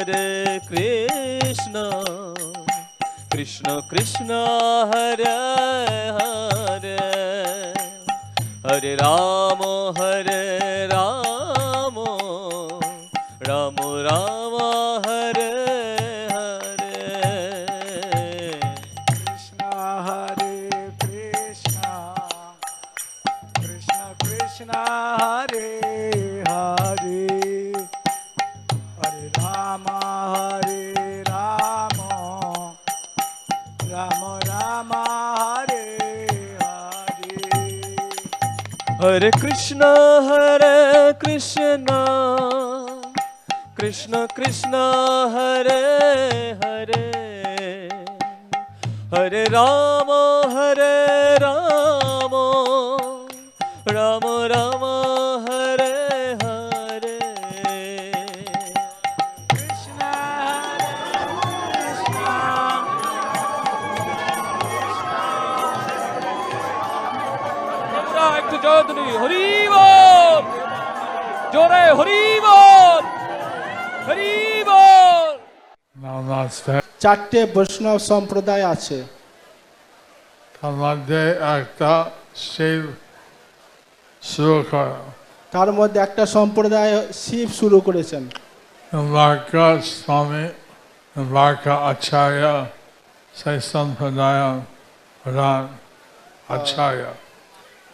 Hare Krishna Krishna Krishna Hare Hare Hare Rama Hare Rama Rama Rama Hare Hare Krishna Hare Krishna Krishna Krishna Hare Hare Hare Rama Hare Rama Rama Rama Hare Hare Hare Krishna Krishna Krishna Hare Hare Hare Rama Rama Rama Hare Hare Krishna Krishna আমরা একটু জয়ধ্বনি হরি বল জোরে হরি বল হরি বল নমস্তে। চারটে বৈষ্ণব সম্প্রদায় আছে, তার মধ্যে একটা শিব শুরু করে তার মধ্যে একটা সম্প্রদায় শিব শুরু করেছেন। দ্বারকা স্বামী দ্বারকা আচার্য সেই সম্প্রদায় প্রধান আচার্য।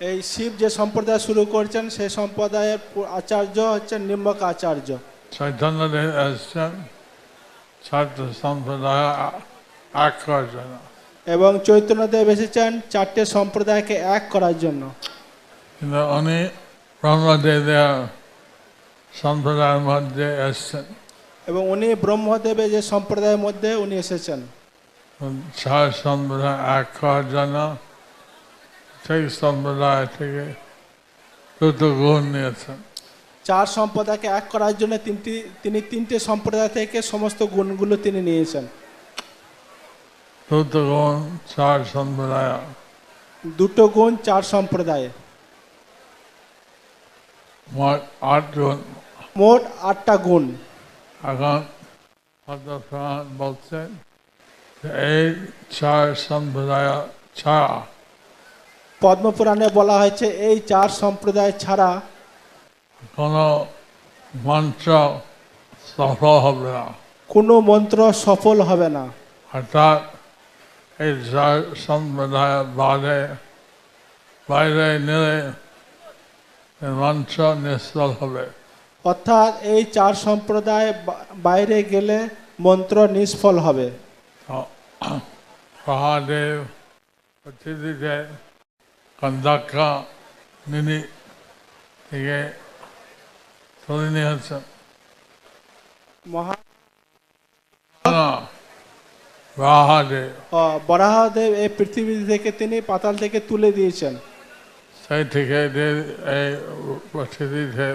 এই শিব যে সম্প্রদায় শুরু করেছেন সেই সম্প্রদায়ের আচার্য হচ্ছেন নিম্বক আচার্য। চৈতন্যদেব এসছেন ছাত্র সম্প্রদায় এক করার জন্য। এবং চৈতন্যদেব এসেছেন চারটে সম্প্রদায়কে এক করার জন্য। কিন্তু উনি ব্রহ্মদেবের সম্প্রদায়ের মধ্যে এসছেন। এবং উনি ব্রহ্মদেবের যে সম্প্রদায়ের মধ্যে উনি এসেছেন। চার সম্প্রদায় এক করার জন্য সেই সম্প্রদায় থেকে দুটো গুণ নিয়েছেন। চার সম্প্রদায়কে এক করার জন্য তিনি তিনটে সম্প্রদায় থেকে সমস্ত গুণগুলো তিনি নিয়েছেন। দুটো গুণ চার সম্প্রদায়, দুটো গুণ চার সম্প্রদায়ে, মোট 8 গুণ। মোট 8টা গুণ। এখন পদ্মপুরাণ বলছেন যে এই চার সম্প্রদায় ছাড়া পদ্মপুরাণে বলা হয়েছে এই চার সম্প্রদায় ছাড়া কোনো মন্ত্র সফল হবে না। কোনো মন্ত্র সফল হবে না। অর্থাৎ এই চার সম্প্রদায় বাইরে নিলে এই মন্ত্র নিষ্ফল হবে। অর্থাৎ এই চার সম্প্রদায় বাইরে গেলে মন্ত্র নিষ্ফল হবে। তো মহাদেব পৃথিবীতে কন্দাক্কা নিধি থেকে তুলে নিয়েছেন। মহাদেব বরাহদেব এই পৃথিবী থেকে তিনি পাতাল থেকে তুলে দিয়েছেন। সেই থেকে এই পৃথিবীতে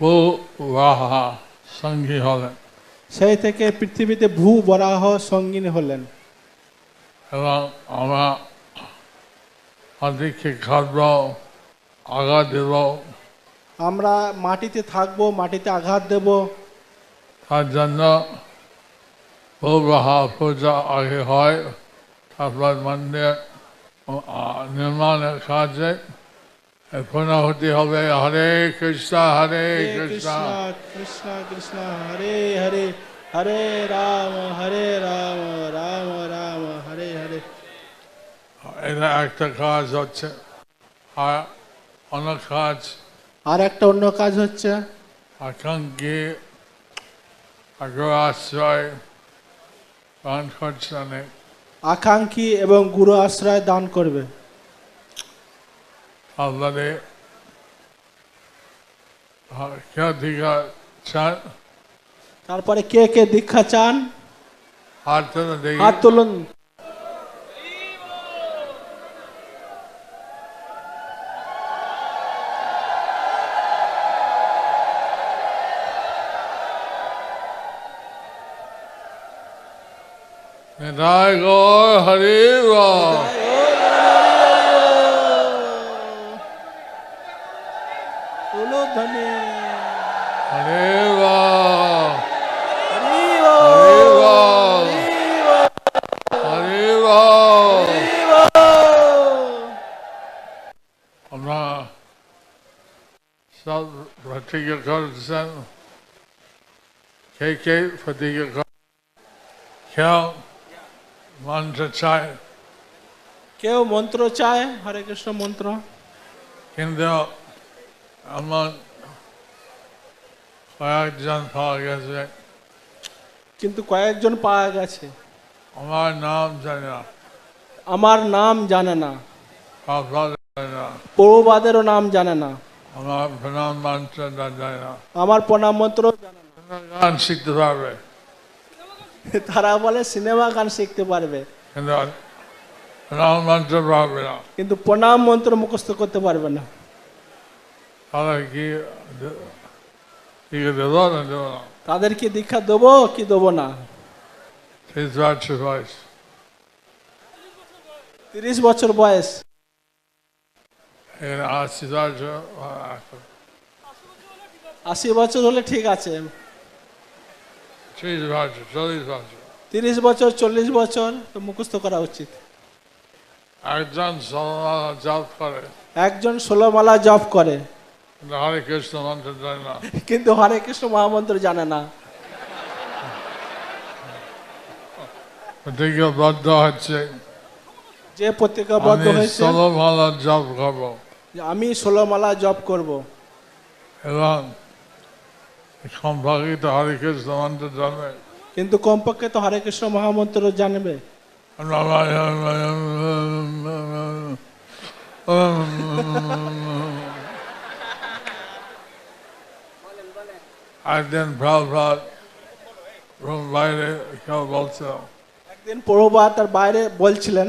বরাহা সঙ্গী হলেন সেই থেকে পৃথিবীতে ভূ বরাহ সঙ্গিনী হলেন। এবং আমরা মাটিকে খাদ্য আঘাত দেব, আমরা মাটিতে থাকবো, মাটিতে আঘাত দেব। তার জন্য বরাহা পূজা আগে হয়, তারপর মন্দির নির্মাণের কাজে পুনঃহতি হবে। হরে কৃষ্ণ হরে কৃষ্ণ কৃষ্ণ কৃষ্ণ হরে হরে, হরে রাম রাম রাম হরে হরে। এটা একটা কাজ হচ্ছে। আর অন্য কাজ আর একটা অন্য কাজ হচ্ছে আকাঙ্ক্ষী আশ্রয় দান করছে অনেক। আকাঙ্ক্ষী এবং গুরু আশ্রয় দান করবে। আপনারে কে দীক্ষা চান? তারপরে কে কে দীক্ষা চান হাত তুলে দেখি। হাত তুলুন। নিতাই গৌর হরি বল। উলুধ্বনি। হরি বল। প্রতিজ্ঞা করেছেন, কে প্রতিজ্ঞা করে, কেউ মন্ত্র চায়, কেউ মন্ত্র চায়, হরে কৃষ্ণ মন্ত্র, কিন্তু এমন কয়েকজন পাওয়া গেছে কিন্তু কয়েকজন পাওয়া গেছে আমার নাম জানে না, আমার নাম জানে না, আপনার জানে না, প্রভুপাদেরও নাম জানে না, আমার প্রণাম মন্ত্রটা জানে না। আমার প্রণাম মন্ত্র জানে না। গান শিখতে পারবে তারা বলে সিনেমা গান শিখতে পারবে, কিন্তু প্রণাম মন্ত্র পারবে না। কিন্তু প্রণাম মন্ত্র মুখস্থ করতে পারবে না। তাহলে কি দেবো না দেবো না? তাদের কি দীক্ষা দেবো কি দেবো না? 30 বয়স, 30 বছর বয়স, এখানে 80 বছর, 80 বছর হলে ঠিক আছে, 30 বছর, 40 বছর। 30 বছর 40 বছর তো মুখস্থ করা উচিত। একজন সমাজ জপ করে, একজন 16 মালা জপ করে, কিন্তু হরে কৃষ্ণ মন্ত্র জানে না। কিন্তু হরে কৃষ্ণ মহামন্ত্র জানে না। প্রতিজ্ঞাবদ্ধ হচ্ছে যে প্রতিজ্ঞাবদ্ধ আমি হয়েছে 16 মালা জপ করবো যে আমি 16 মালা জপ করব এবং সম্পর্কিত হরে কৃষ্ণ মন্ত্র জানে। কিন্তু কমপক্ষে তো হরে কৃষ্ণ মহামন্ত্র জানবে। একদিন প্রভুপাদ বাইরে কেউ বলছে, একদিন প্রভুপাদ তার বাইরে বলছিলেন,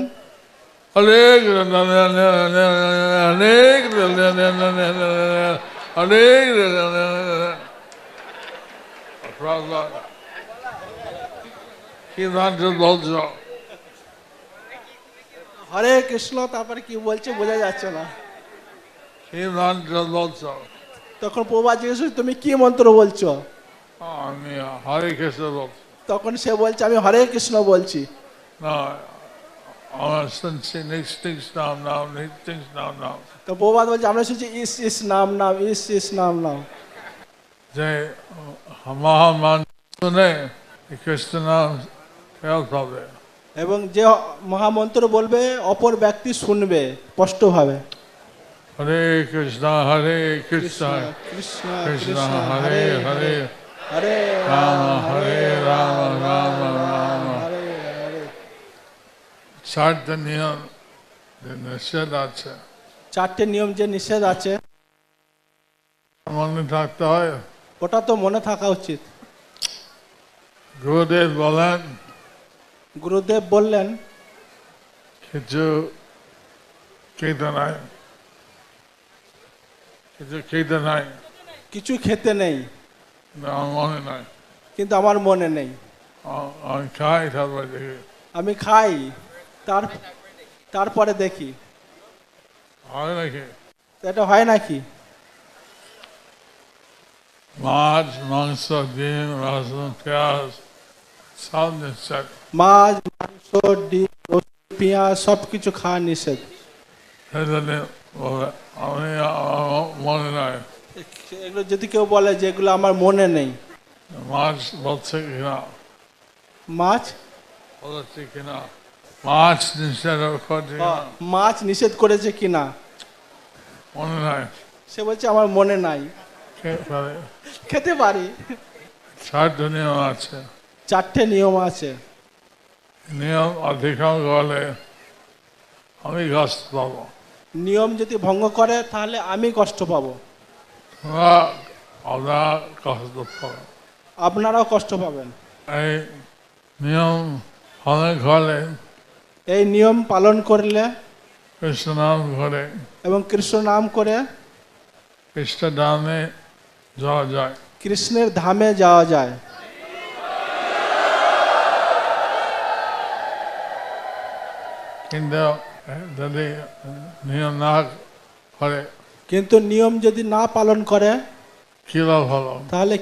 অনেক অনেক প্রভুপাদ কি মন্ত্র বলছো? হরে কৃষ্ণ, তারপরে কি বলছে বোঝা যাচ্ছে না। কি মন্ত্র বলছো? তখন প্রভুপাদ জিজ্ঞেস করছে, তুমি কি মন্ত্র বলছো? আমি হরে কৃষ্ণ বলছি। তখন সে বলছে, আমি হরে কৃষ্ণ বলছি। না, আমার শুনছি নিশ্চিত নাম নাম, নিশ্চিত নাম নাম। তো প্রভুপাদ বলছে, আমরা শুনছি ইস ইস নাম নাম, ইস ইস নাম নাম। যে মহামন্ত্র শুনে কৃষ্ণ নাম ফেরত পাবে। এবং যে মহামন্ত্র বলবে অপর ব্যক্তি শুনবে স্পষ্টভাবে। হরে কৃষ্ণ কৃষ্ণ কৃষ্ণ কৃষ্ণ হরে হরে হরে রাম হরে রাম রাম রাম। হরে হরে। 4টা নিয়ম নিষেধ আছে, 4টে নিয়ম যে নিষেধ আছে মনে থাকতে হয়। ওটা তো মনে থাকা উচিত। গুরুদেব বলেন গুরুদেব বললেন, কিছু খেতে নাই, কিছু খেতে নাই, কিছু খেতে নেই, আমার মনে নাই। কিন্তু আমার মনে নেই। আমি খাই, তারপরে দেখি আমি খাই, তারপরে দেখি। হয় নাকি? তো এটা হয় নাকি? মাছ, মাংস, ডিম, রসুন, পেঁয়াজ সব নিশ্চয়। মাছ, মাংস, ডিম, রসুন, পেঁয়াজ সবকিছু খাওয়া নিষেধ। সেজন্য আমি আমার মনে নাই। এগুলো যদি কেউ বলে যে এগুলো আমার মনে নেই, মাছ বলছে কিনা, মাছ বলছে কিনা, মাছ নিষেধ করছে কিনা, মাছ নিষেধ করেছে কিনা, মনে নাই। সে বলছে আমার মনে নাই। খেতে পারে। খেতে পারি। 4টা নিয়ম আছে। 4টে নিয়ম আছে। নিয়ম অতিক্রম করলে আমি কষ্ট পাবো, নিয়ম যদি ভঙ্গ করে তাহলে আমি কষ্ট পাবো, আপনারা কষ্ট পাবো। আপনারাও কষ্ট পাবেন। এই নিয়ম অনেক হলে এই নিয়ম পালন করলে কৃষ্ণ নাম করে এবং কৃষ্ণ নাম করে কৃষ্ণ ধামে যাওয়া যায়। কৃষ্ণের ধামে যাওয়া যায়। কিন্তু যদি নিয়ম না করে কিন্তু নিয়ম যদি না পালন করে কি লাভ হলো? তাহলে